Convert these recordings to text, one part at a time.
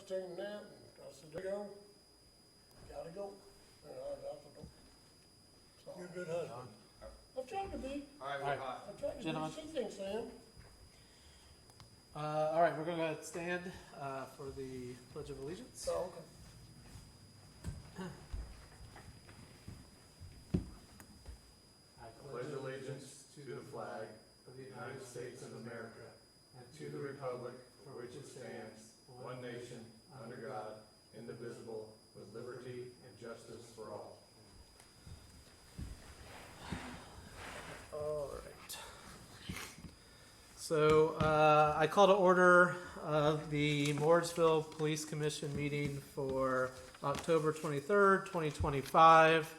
seen that, and I said, there you go, gotta go. And I said, so, You're a good husband. I've tried to be, All right, All right. I've tried to Gentlemen. be, she thinks I am. All right, we're going to go ahead and stand for the Pledge of Allegiance. So, okay. I pledge allegiance to the flag of the United States of America and to the republic for which it stands, one nation, under God, indivisible, with liberty and justice for all. All right. So I call to order the Mooresville Police Commission meeting for October 23rd, 2025.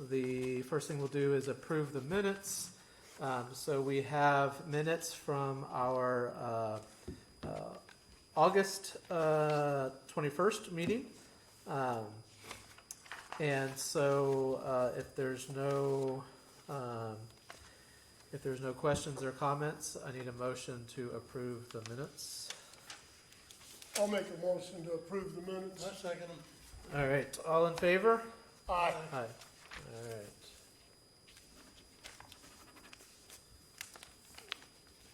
The first thing we'll do is approve the minutes. So we have minutes from our August 21st meeting. And so if there's no questions or comments, I need a motion to approve the minutes. I'll make a motion to approve the minutes. I second them. All right, all in favor? Aye. Aye. All right.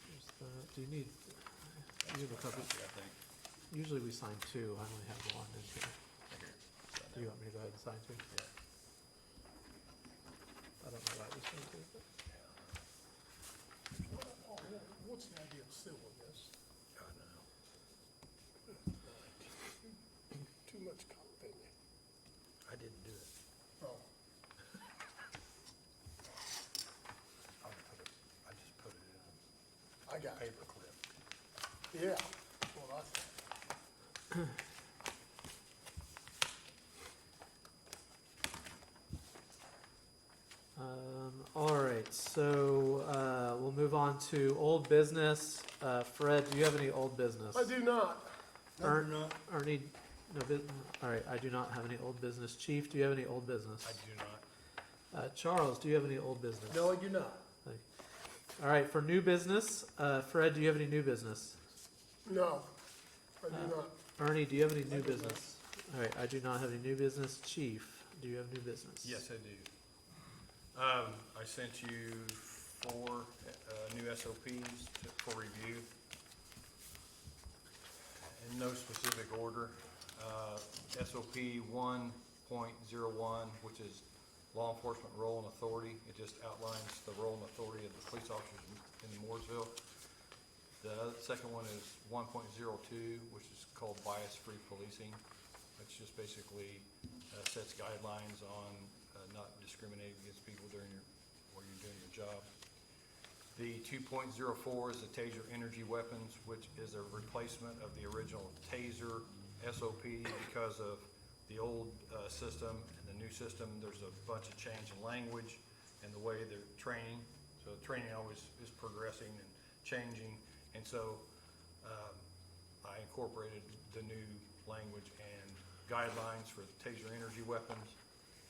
Here's the- Do you need a copy? Usually we sign two. I only have one in here. Do you want me to go ahead and sign two? Yeah. I don't know why we signed two. But Oh, what's the idea of sealing this? Too much copy. I didn't do it. Oh, I just put it in I got a it. paper clip. Yeah, that's what I thought. All right, so we'll move on to old business. Fred, do you have any old business? I do not. No, you're not. Ernie, no business. All right, I do not have any old business. Chief, do you have any old business? I do not. Charles, do you have any old business? No, I do not. All right, for new business, Fred, do you have any new business? No, I do not. Ernie, do you have any new do not. business? All right, I do not have any new business. Chief, do you have new business? Yes, I do. I sent you 4 new SOPs for review. In no specific order. SOP 1.01, which is law enforcement role and authority. It just outlines the role and authority of the police officers in Mooresville. The second one is 1.02, which is called bias-free policing. Which just basically sets guidelines on not discriminating against people while you're doing your job. The 2.04 is the taser energy weapons, which is a replacement of the original taser SOP because of the old system and the new system. There's a bunch of change in language and the way they're training. So training always is progressing and changing. And so I incorporated the new language and guidelines for taser energy weapons.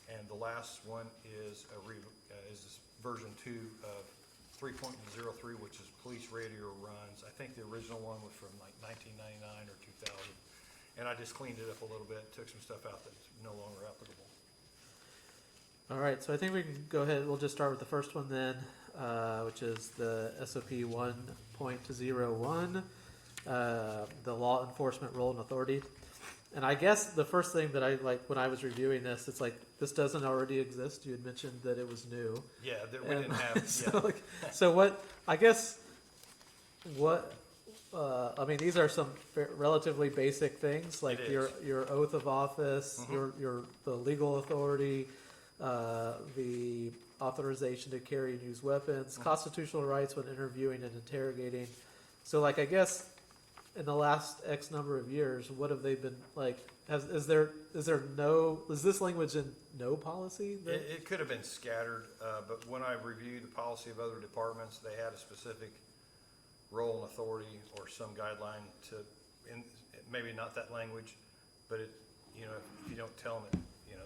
And the last one is this version 2 of 3.03, which is police radio runs. I think the original one was from like 1999 or 2000. And I just cleaned it up a little bit, took some stuff out that's no longer applicable. All right, so I think we can go ahead. We'll just start with the first one then, which is the SOP 1.01, the law enforcement role and authority. And I guess the first thing that I like when I was reviewing this, it's like this doesn't already exist. You had mentioned that it was new. Yeah, we didn't have. So, so what? I guess what? I mean, these are some relatively basic things like your oath of office, Mm-hmm. the legal authority, the authorization to carry and use weapons, Mm-hmm. constitutional rights when interviewing and interrogating. So, like, I guess in the last X number of years, what have they been like? Is this language in no policy? It could have been scattered, but when I reviewed the policy of other departments, they had a specific role and authority or some guideline to, maybe not that language, but if you don't tell them it,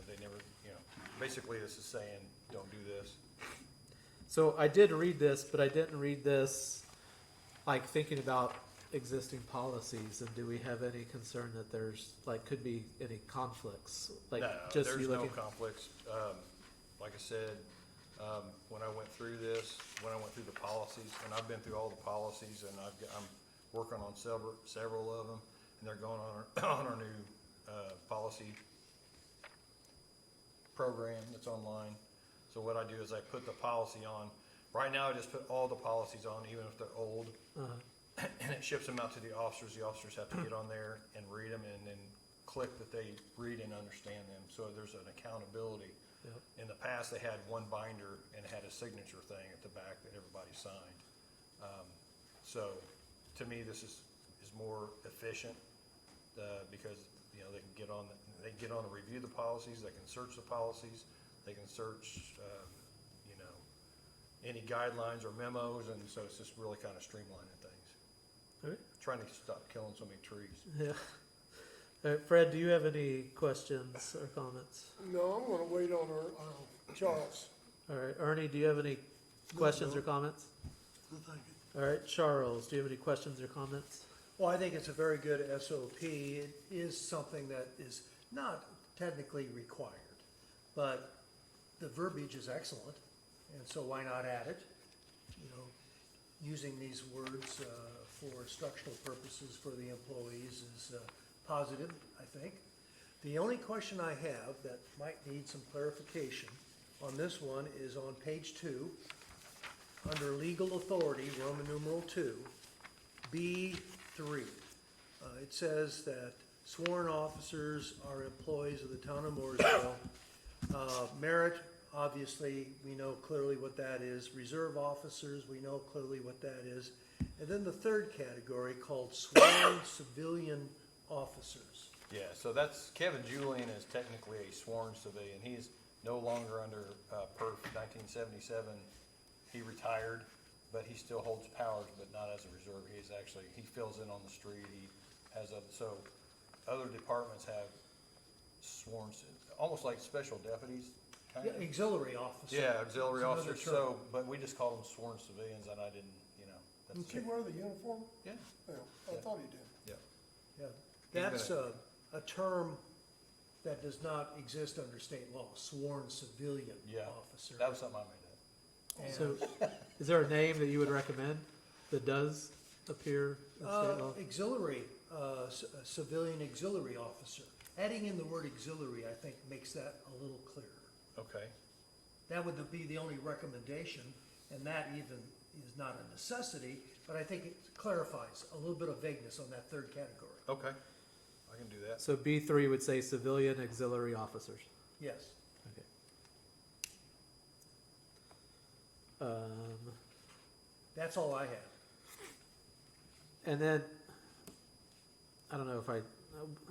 they never, basically this is saying, don't do this. So I did read this, but I didn't read this like thinking about existing policies, and do we have any concern that there's, like, could be any conflicts? Like, No, just there's you no looking, conflicts. Like I said, when I went through this, when I went through the policies, and I've been through all the policies, and I'm working on several of them, and they're going on on our new, policy program that's online. So what I do is I put the policy on. Right now, I just put all the policies on, even if they're old, and it ships them out to the officers. The officers have to get on there and read them, and then click that they read and understand them. So there's an accountability. Yep. In the past, they had one binder and it had a signature thing at the back that everybody signed. So to me, this is more efficient, because, you know, they can get on and review the policies, they can search the policies, they can search, you know, any guidelines or memos, and so it's just really kind of streamlining things. Okay. Trying to stop killing so many trees. yeah. All right, Fred, do you have any questions or comments? No, I'm gonna wait on our, Charles. All right, Ernie, do you have any questions or comments? No, thank you. All right, Charles, do you have any questions or comments? Well, I think it's a very good SOP. It is something that is not technically required, but the verbiage is excellent, and so why not add it? You know, using these words for instructional purposes for the employees is positive, I think. The only question I have that might need some clarification on this one is on page 2, under legal authority, Roman numeral 2, B3. It says that sworn officers are employees of the town of Mooresville. Merit, obviously, we know clearly what that is. Reserve officers, we know clearly what that is. And then the third category called sworn civilian officers. Yeah, so that's, Kevin Julian is technically a sworn civilian. He's no longer under PERF 1977. He retired, but he still holds powers, but not as a reserve. He fills in on the street. He has so other departments have sworn, almost like special deputies, kind Yeah, of. auxiliary officer. Yeah, auxiliary It's another officers, term. so, but we just call them sworn civilians, and I didn't, you know. that's Did you wear the uniform? Yeah, Yeah, I Yeah. thought he did. yeah. Yeah, He's that's a term that does not exist under state law, sworn civilian Yeah. officer. That was something I made up. And, So, is there a name that you would recommend that does appear in state law? auxiliary, civilian auxiliary officer. Adding in the word auxiliary, I think, makes that a little clearer. Okay, That would be the only recommendation, and that even is not a necessity, but I think it clarifies a little bit of vagueness on that third category. okay, I can do that. So B3 would say civilian auxiliary officers. Yes. Okay. That's all I have. And then, I don't know if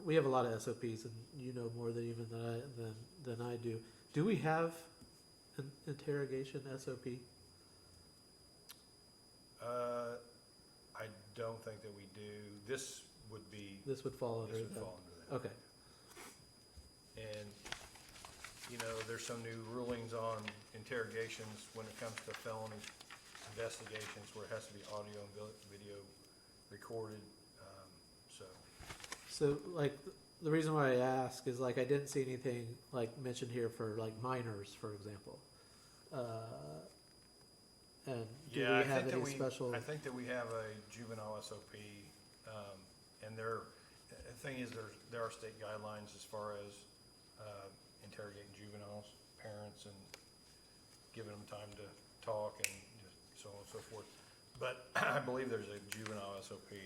we have a lot of SOPs, and you know more than even than I do. Do we have an interrogation SOP? I don't think that we do. This would be, This would fall under this would that. fall under that. Okay. And, you know, there's some new rulings on interrogations when it comes to felony investigations where it has to be audio and video recorded, so. So, like, the reason why I ask is, like, I didn't see anything, like, mentioned here for, like, minors, for example. And do Yeah, we have any special? I think that we have a juvenile SOP, and the thing is, there are state guidelines as far as, interrogating juveniles, parents, and giving them time to talk and just so on and so forth. But I believe there's a juvenile SOP.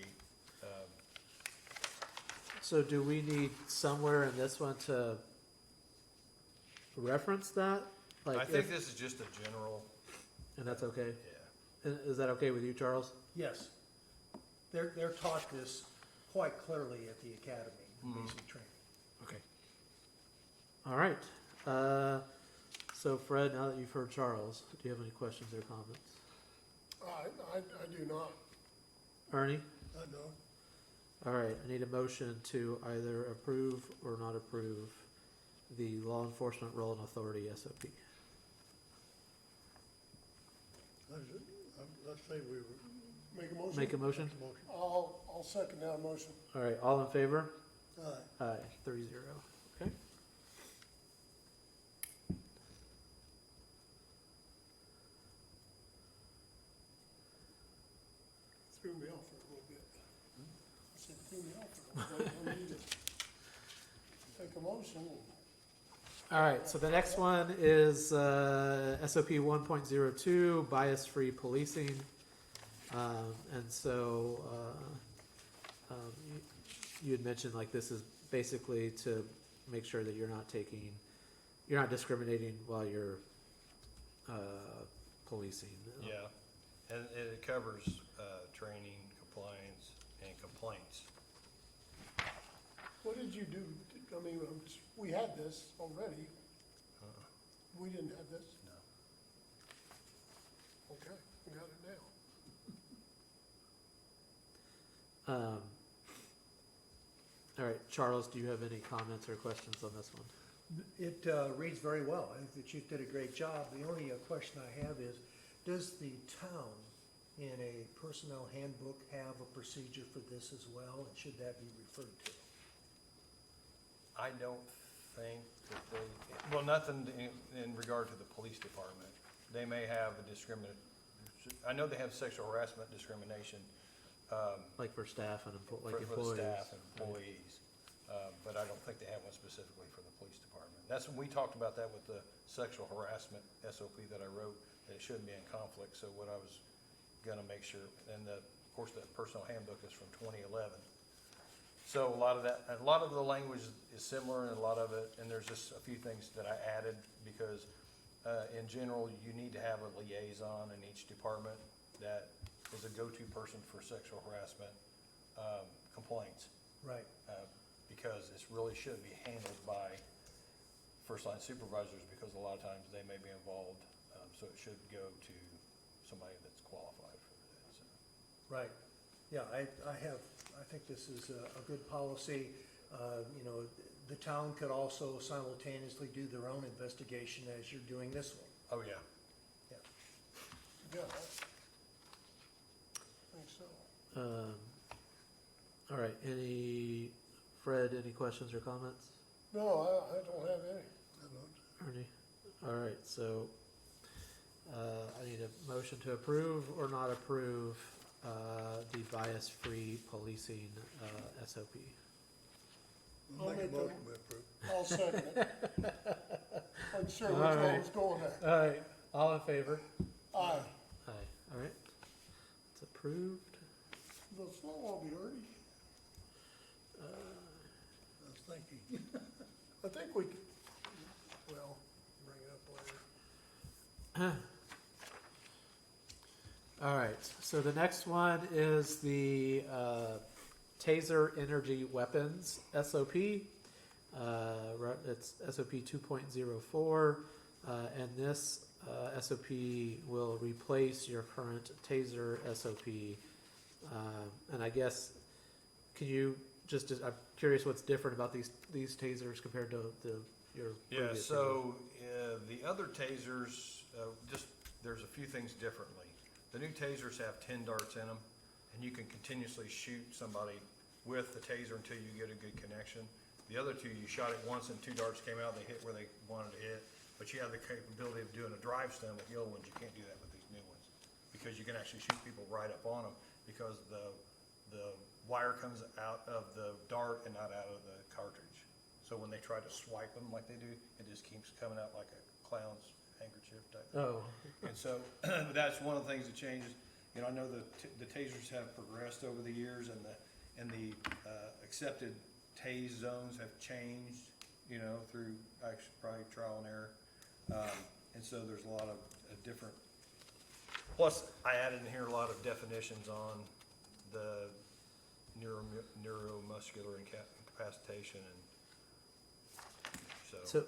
So do we need somewhere in this one to reference that? Like, I think if- this is just a general, and that's okay? yeah. And is that okay with you, Charles? Yes. They're taught this quite clearly at the academy, Mhm. basic training. Okay. All right. So Fred, now that you've heard Charles, do you have any questions or comments? I do not. Ernie? I know. All right, I need a motion to either approve or not approve the law enforcement role and authority SOP. Let's say we Make a motion? make a motion? I'll second that motion. All right, all in favor? Aye. Aye, 3-0. Okay. Threw me off for a little bit. I said, threw me off for a little bit. I need to take a motion. All right, so the next one is SOP 1.02, bias-free policing. And so you had mentioned like this is basically to make sure that you're not discriminating while you're policing. Yeah, and it covers, training, compliance, and complaints. What did you do? I mean, we had this already. Uh-uh. We didn't have this? No. Okay, we got it now. All right, Charles, do you have any comments or questions on this one? It reads very well. I think the chief did a great job. The only question I have is, does the town in a personnel handbook have a procedure for this as well, and should that be referred to? I don't think that they, well, nothing in regard to the police department. They may have I know they have sexual harassment discrimination, Like for staff and for employees? the staff and employees, but I don't think they have one specifically for the police department. That's when we talked about that with the sexual harassment SOP that I wrote, that it shouldn't be in conflict, so what I was gonna make sure, and of course, the personnel handbook is from 2011. So a lot of the language is similar, and a lot of it, and there's just a few things that I added, because in general, you need to have a liaison in each department that is a go-to person for sexual harassment complaints, Right. because it really should be handled by first-line supervisors, because a lot of times they may be involved, so it should go to somebody that's qualified for that, so. Right. Yeah, I think this is a good policy. You know, the town could also simultaneously do their own investigation as you're doing this one. Oh, yeah. Yeah, I think so. All right, Fred, any questions or comments? No, I don't have any. Ernie? All right, so I need a motion to approve or not approve the bias-free policing SOP. I'll Make a make motion, we approve. I'll second it. I'm sure which All one right. was going there. All right, all in favor? Aye. Aye. All right, it's approved. The flow will be early. I was thinking. I think we, well, bring it up later. All right, so the next one is the Taser Energy Weapons SOP. It's SOP 2.04, and this SOP will replace your current Taser SOP. And I guess, can you I'm curious what's different about these tasers compared to your Yeah, previous so the other tasers, there's a few things differently. The new tasers have 10 darts in them, and you can continuously shoot somebody with the taser until you get a good connection. The other two, you shot it once and 2 darts came out, they hit where they wanted to hit, but you have the capability of doing a drive stun with the old ones. You can't do that with these new ones, because you can actually shoot people right up on them, because the wire comes out of the dart and not out of the cartridge. So when they try to swipe them like they do, it just keeps coming out like a clown's handkerchief type. Oh, And so that's one of the things that changes. You know, I know the tasers have progressed over the years, and the accepted tase zones have changed, you know, through actually probably trial and error. And so there's a lot of different, plus I added in here a lot of definitions on the neuromuscular incapacitation, and so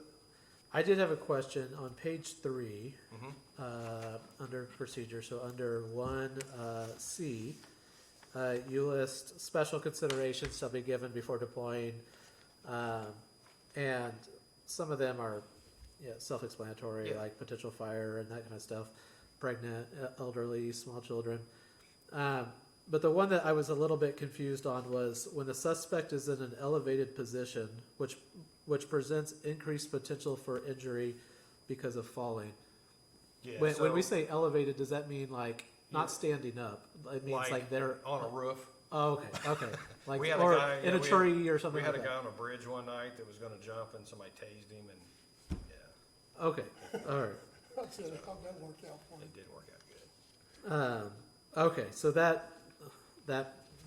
I did have a question on page 3, Mhm. under procedure. So under 1C, you list special considerations shall be given before deploying, and some of them are self-explanatory, Yeah. like potential fire and that kind of stuff, pregnant, elderly, small children. But the one that I was a little bit confused on was when the suspect is in an elevated position, which presents increased potential for injury because of falling. Yeah, When we so, say elevated, does that mean like not Yeah. standing up? It means like they're on a roof. Oh, okay. Like We had a or guy- in yeah, a we had- tree or something We had a like guy that. on a bridge one night that was gonna jump and somebody tased him and, yeah, Okay, all right. I said, I thought that worked out for you. it did work out good. Okay, so that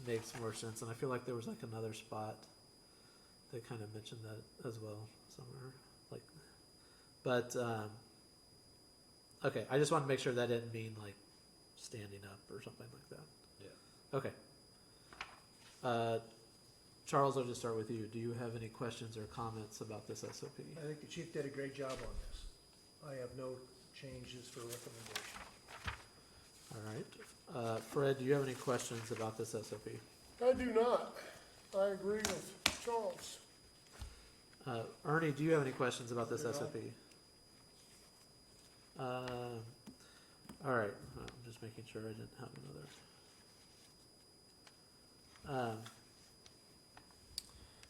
makes more sense, and I feel like there was like another spot that kind of mentioned that as well somewhere, like, but okay, I just want to make sure that didn't mean like standing up or something like that. Yeah. Okay. Charles, I'll just start with you. Do you have any questions or comments about this SOP? I think the chief did a great job on this. I have no changes for recommendation. All right. Fred, do you have any questions about this SOP? I do not. I agree with Charles. Ernie, do you have any questions about this No. SOP? All right, I'm just making sure I didn't have another.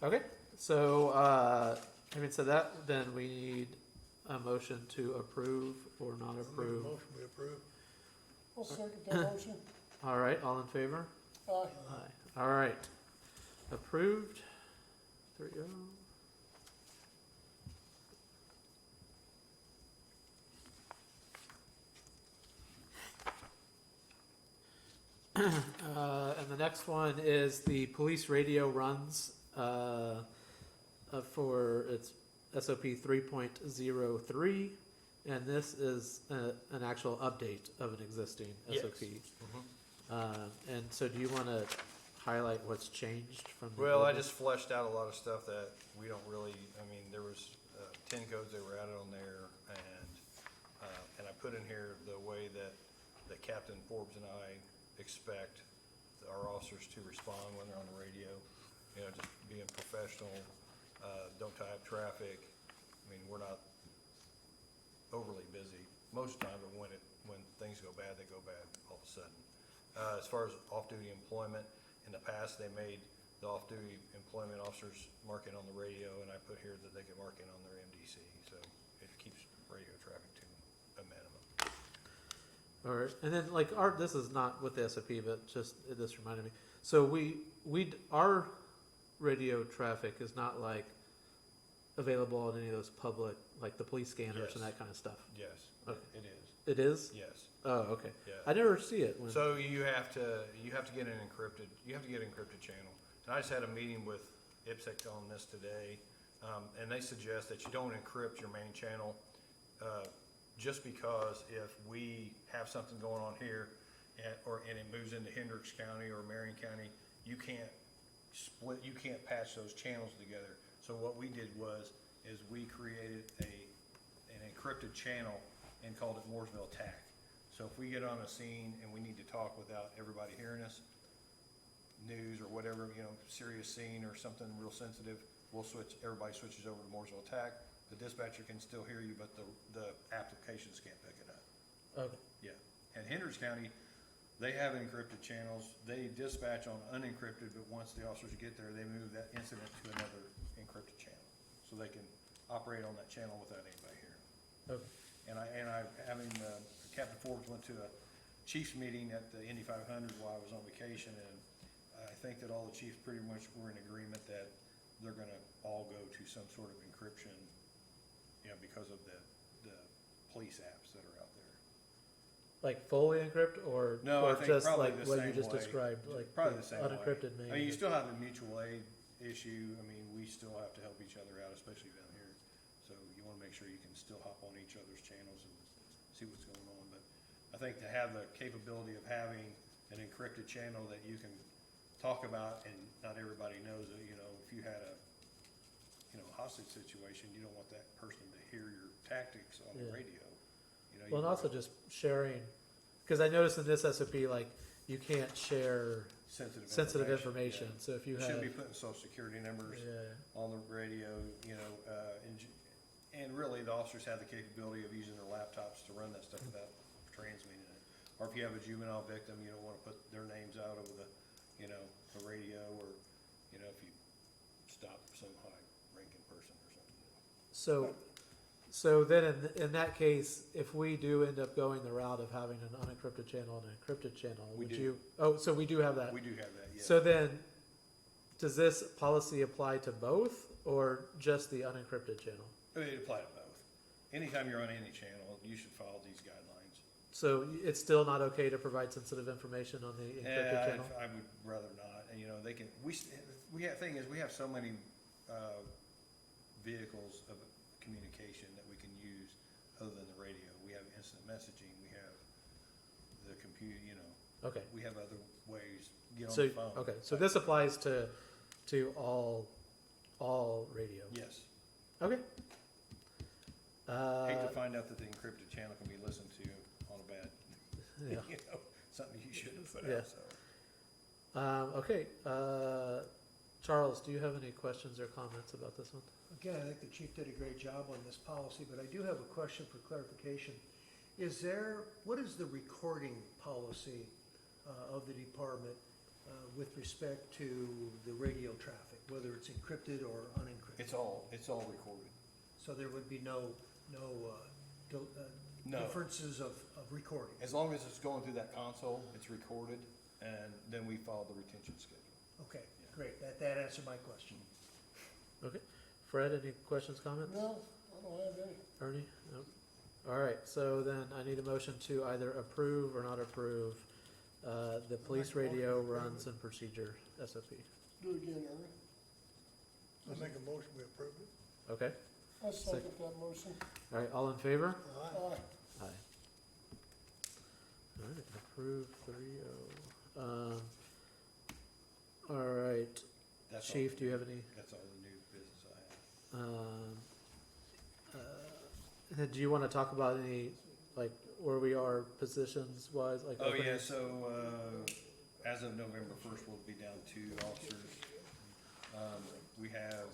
Okay, so having said that, then we need a motion to approve or not approve. Motion we approve. I'll second that motion. All right, all in favor? Aye. Aye. All right, approved. 3-0. And the next one is the police radio runs for its SOP 3.03, and this is an actual update of an existing Yes. SOP. Mhm. And so, do you want to highlight what's changed from? The Well, I old one? just fleshed out a lot of stuff that we don't really, I mean, there was 10 codes that were added on there, and I put in here the way that Captain Forbes and I expect our officers to respond when they're on the radio. You know, just being professional, don't tie up traffic. I mean, we're not overly busy most of the time, but when things go bad, they go bad all of a sudden. As far as off-duty employment, in the past, they made the off-duty employment officers mark it on the radio, and I put here that they can mark it on their MDC, so it keeps radio traffic to a minimum. All right, and then like this is not with the SOP, but just this reminded me. So our radio traffic is not like available on any of those public, like the police scanners Yes. and that kind of stuff. Yes, Okay. it is, It is? yes, Oh, okay. yeah. I never see it when. So you have to get an encrypted channel. And I just had a meeting with IPSEC on this today, and they suggest that you don't encrypt your main channel, just because if we have something going on here, and it moves into Hendricks County or Marion County, you can't patch those channels together. So what we did is we created an encrypted channel and called it Mooresville TAC. So if we get on a scene and we need to talk without everybody hearing us, news or whatever, serious scene or something real sensitive, everybody switches over to Mooresville TAC. The dispatcher can still hear you, but the applications can't pick it up. Okay. Yeah. And Hendricks County, they have encrypted channels. They dispatch on unencrypted, but once the officers get there, they move that incident to another encrypted channel. So they can operate on that channel without anybody hearing. Okay. Captain Forbes went to a chiefs meeting at the Indy 500 while I was on vacation, and I think that all the chiefs pretty much were in agreement that they're gonna all go to some sort of encryption, because of the police apps that are out there. Like fully encrypt or, No, I or think just probably like the what same you just way. described, like Probably the same way. unencrypted main. I mean, you still have the mutual aid issue. I mean, we still have to help each other out, especially down here. So you wanna make sure you can still hop on each other's channels and see what's going on. But I think to have the capability of having an encrypted channel that you can talk about and not everybody knows it, if you had a hostage situation, you don't want that person to hear your tactics on the Yeah. radio. Well, and also just sharing, because I noticed in this SOP, like, you can't share sensitive information, yeah. so if you You have. shouldn't be putting social security numbers Yeah, on the radio, and really the officers have the capability of using their laptops to run that stuff without transmitting it. or if you have a juvenile victim, you don't wanna put their names out over the, you know, the radio, or, you know, if you stop some high-ranking person or something. So then in that case, if we do end up going the route of having an unencrypted channel and an encrypted channel, We would do. you, oh, so we do have that. We do have that, yes. So then, does this policy apply to both or just the unencrypted channel? I mean, it apply to both. Anytime you're on any channel, you should follow these guidelines. So it's still not okay to provide sensitive information on the encrypted channel? I would rather not, and, you know, they can, we have, thing is, we have so many, vehicles of communication that we can use other than the radio. We have instant messaging, we have the computer, you know, Okay, we have other ways, get on so, the phone. okay, so this applies to all radio? Yes. Okay. Hate to find out that the encrypted channel can be listened to on a bad, Yeah. you know, something you shouldn't have put Yeah. out, so. Okay, Charles, do you have any questions or comments about this one? Again, I think the chief did a great job on this policy, but I do have a question for clarification. What is the recording policy of the department with respect to the radio traffic, whether it's encrypted or unencrypted? It's all recorded. So there would be no No. differences of recording? As long as it's going through that console, it's recorded, and then we follow the retention schedule. Okay, great, that answered my question. Okay, Fred, any questions, comments? No, I don't have any. Ernie? Nope. All right, so then I need a motion to either approve or not approve the police radio runs and procedure SOP. Do it again, Ernie. I make a motion, we approve it. Okay, I second that motion. all right, all in favor? Aye. Aye. Aye. All right, approve 3-0. All right, That's all- Chief, do you have any? That's all the new business I have. And then do you want to talk about any, like, where we are positions wise, like? Oh, yeah, openings? so, as of November first, we'll be down 2 officers. We have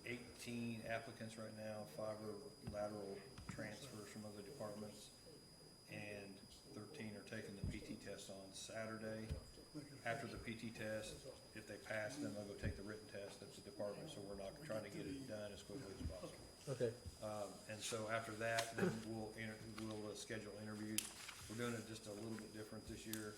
18 applicants right now, 5 are lateral transfers from other departments, and 13 are taking the PT test on Saturday. After the PT test, if they pass, then they'll go take the written test at the department, so we're not trying to get it done as quickly as possible. Okay, And so after that, then we'll schedule interviews. We're doing it just a little bit different this year.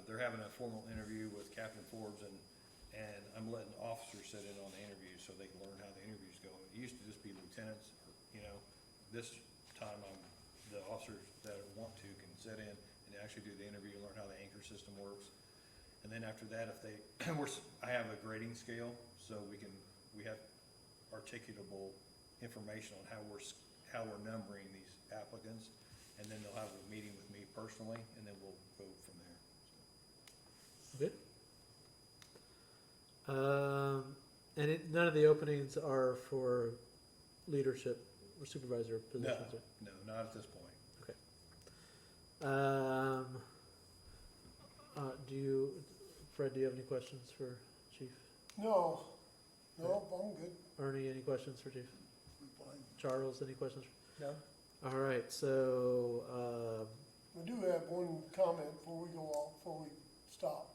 They're having a formal interview with Captain Forbes, and I'm letting officers sit in on the interviews so they can learn how the interviews go. It used to just be lieutenants, you know. This time, the officers that want to can sit in and actually do the interview and learn how the anchor system works. And then after that, if they, I have a grading scale, so we have articulable information on how we're numbering these applicants, and then they'll have a meeting with me personally, and then we'll go from there. good. And none of the openings are for leadership or supervisor positions? No, not at this point. Fred, do you have any questions for Chief? No, I'm good. Ernie, any questions for Chief? I'm fine. Charles, any questions? No? All right, so, We do have one comment before we go off, before we stop.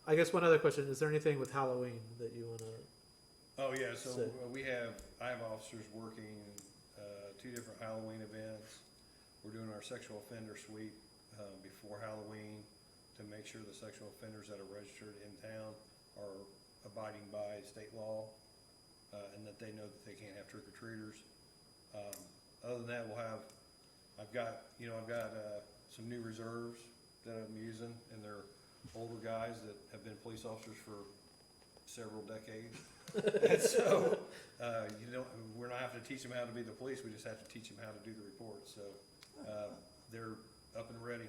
I guess one other question, is there anything with Halloween that you wanna, Oh, yeah, so So- I have officers working, 2 different Halloween events. We're doing our sexual offender sweep, before Halloween to make sure the sexual offenders that are registered in town are abiding by state law, and that they know that they can't have trick-or-treaters. Other than that, I've got some new reserves that I'm using, and they're older guys that have been police officers for several decades. And so, we're not having to teach them how to be the police, we just have to teach them how to do the reports, so, they're up and ready,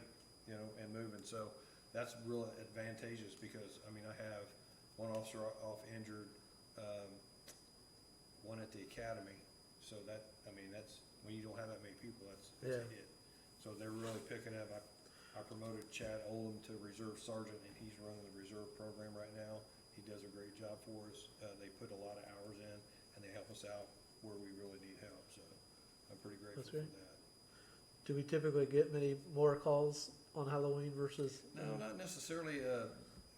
and moving, so that's real advantageous, because, I have one officer off injured, one at the academy, so that's, when you don't have that many people, that's a Yeah. hit. So they're really picking up. I promoted Chad Oldham to reserve sergeant, and he's running the reserve program right now. He does a great job for us. They put a lot of hours in, and they help us out where we really need help, so I'm pretty grateful That's for great. that. do we typically get many more calls on Halloween versus? No, not necessarily,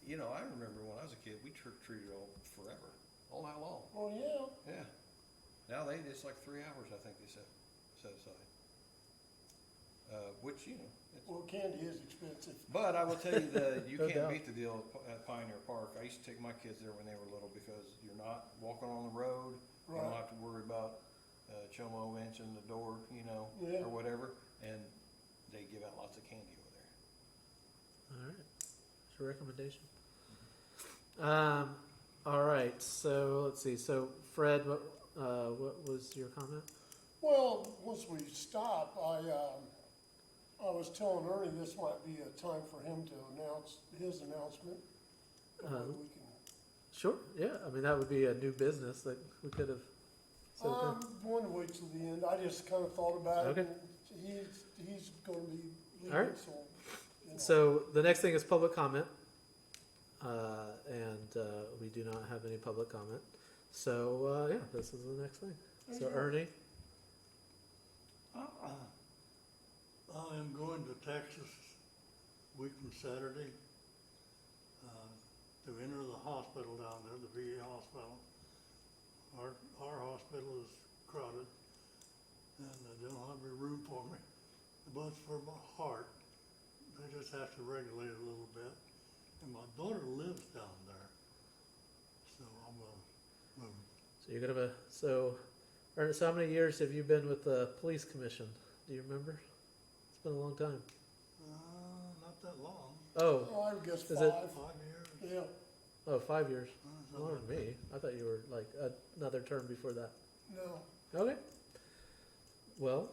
you know, I remember when I was a kid, we trick-or-treated all forever, all night long. Oh, yeah. Yeah. Now it's like 3 hours, I think they set aside. Which, you know, it's, Well, candy is expensive. but I will tell you that you No can't doubt. beat the deal at Pioneer Park. I used to take my kids there when they were little because you're not walking on the road. You don't Right. have to worry about Chomo answering the door, you know, Yeah. or whatever. And they give out lots of candy over there. All right, it's your recommendation. All right, so let's see, so Fred, what was your comment? Well, once we stop, I was telling Ernie this might be a time for him to announce his announcement. That way we can- Sure, yeah, I mean, that would be a new business that we could have. Want to wait till the end. I just kind of thought about it. Okay. and He's going to be All right. leaving, so. You know. So the next thing is public comment. And we do not have any public comment. So, yeah, this is the next thing. So Ernie, I am going to Texas week from Saturday, to enter the hospital down there, the VA hospital. Our hospital is crowded and they don't have any room for me. But for my heart, they just have to regulate it a little bit. And my daughter lives down there, so I'm gonna move. so you're gonna, so, Ernest, how many years have you been with the police commission? Do you remember? It's been a long time. Not that long, Oh, Oh, I would guess Is it- 5. 5 years. Yeah. oh, 5 years. something More like than me. I thought you were like another term before that. No. Okay. Well,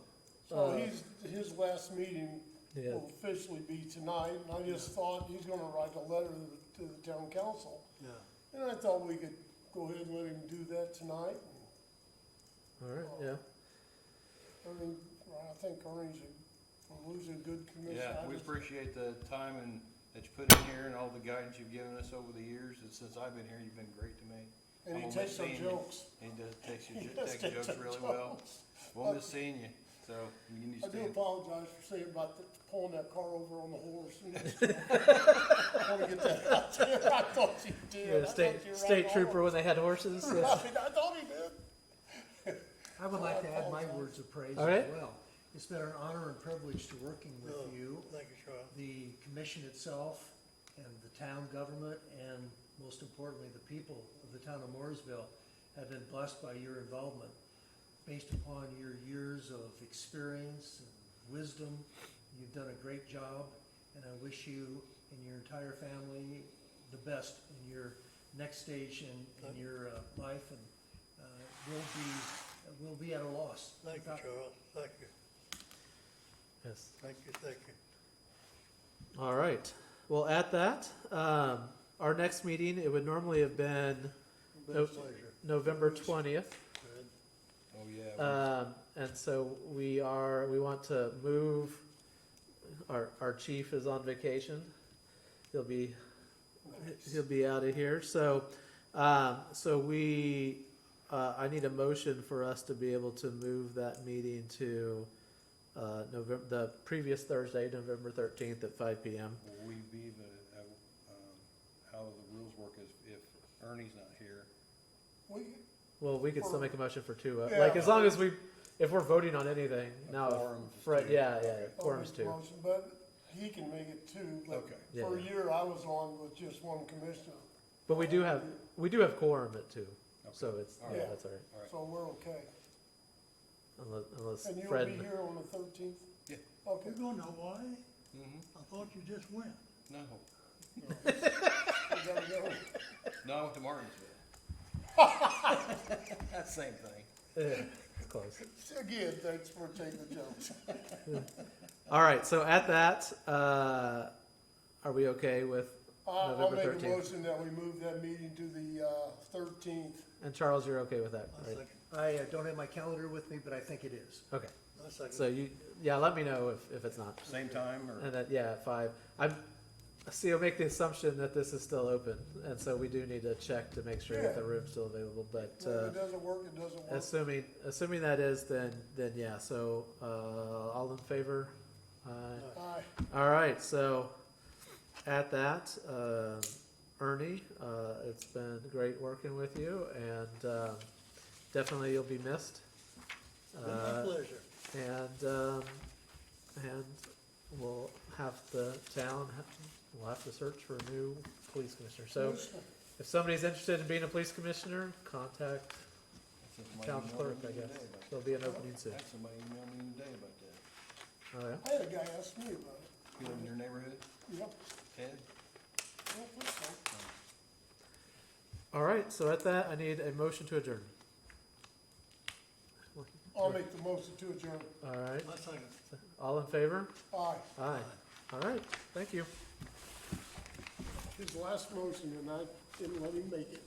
So his last meeting yeah, will officially be tonight, and I just thought he's gonna write a letter to the town council. Yeah. And I thought we could go ahead and let him do that tonight. all right, yeah. I mean, I think Ernie's we're losing a good commissioner. Yeah, I we just- appreciate the time and that you put in here and all the guidance you've given us over the years. And since I've been here, you've been great to me. And he I'm takes our seeing you. jokes. He does takes He your does takes take jokes our really well. jokes. We'll miss seeing you, so you need I to do stay. apologize for saying about pulling that car over on the horse. I wanna get that out there. I thought you did. You're I a thought state, you were state right trooper on. when they had horses. I Yeah. mean, I thought he did. I would like to add my apologize. words of praise All right. as well. It's been an honor and privilege to working with Oh, you, Thank you, Charles. the commission itself, and the town government, and most importantly, the people of the town of Mooresville have been blessed by your involvement. Based upon your years of experience and wisdom, you've done a great job, and I wish you and your entire family the best in your next stage in your life, and we'll be at a loss. Thank you, without- Charles. Thank you. Yes. Thank you, thank you. All right. Well, at that, our next meeting, it would normally have been Been Oh. a pleasure. November 20th. Good. Oh, yeah. And so we want to move, our chief is on vacation. He'll be out of here. So I need a motion for us to be able to move that meeting to, the previous Thursday, November 13th at 5 PM. Will we be how the rules work is if Ernie's not here. Well, we could still make a motion for two, Yeah. like, as long as if we're voting on anything, A now, quorum is Fred, two. yeah, Okay. quorum's two. But he can make it too. But Okay. Yeah. For a year, I was on with just one commissioner, But we do have quorum at two, so it's, All yeah, right. that's all right, All right. so we're okay. unless And you'll Fred. be here on the 13th? Yeah. Okay. You don't know why? Mm-hmm. I thought you just went. No. We gotta go. No, I went to Martinsville. That's the same thing. Yeah, it's close. Again, thanks for taking the jokes. All right, so at that, are we okay with I'll November make a 13th? motion that we move that meeting to the 13th. And Charles, you're okay with that, I right? second. I don't have my calendar with me, but I think it is. Okay, I second. so let me know if it's not. Same time or? And that, yeah, at 5. I So you'll make the assumption that this is still open, and so we do need to check to make sure that the room's still available, but, If it doesn't work, it doesn't work. assuming that is, then yeah, so, all in favor? Aye. Aye. All right, so at that, Ernie, it's been great working with you, and definitely you'll be missed. My pleasure. And we'll have the town, we'll have to search for a new police commissioner. So if somebody's interested in being a police commissioner, contact town clerk, I guess. There'll be an opening soon. Had somebody email me today about that. Oh, yeah? I had a guy ask me about it. You live in your neighborhood, Yep. Ted? I don't think so. All right, so at that, I need a motion to adjourn. I'll make the motion to adjourn. All right, Last second. all in favor? Aye. Aye. All right, thank you. His last motion, and I didn't let him make it.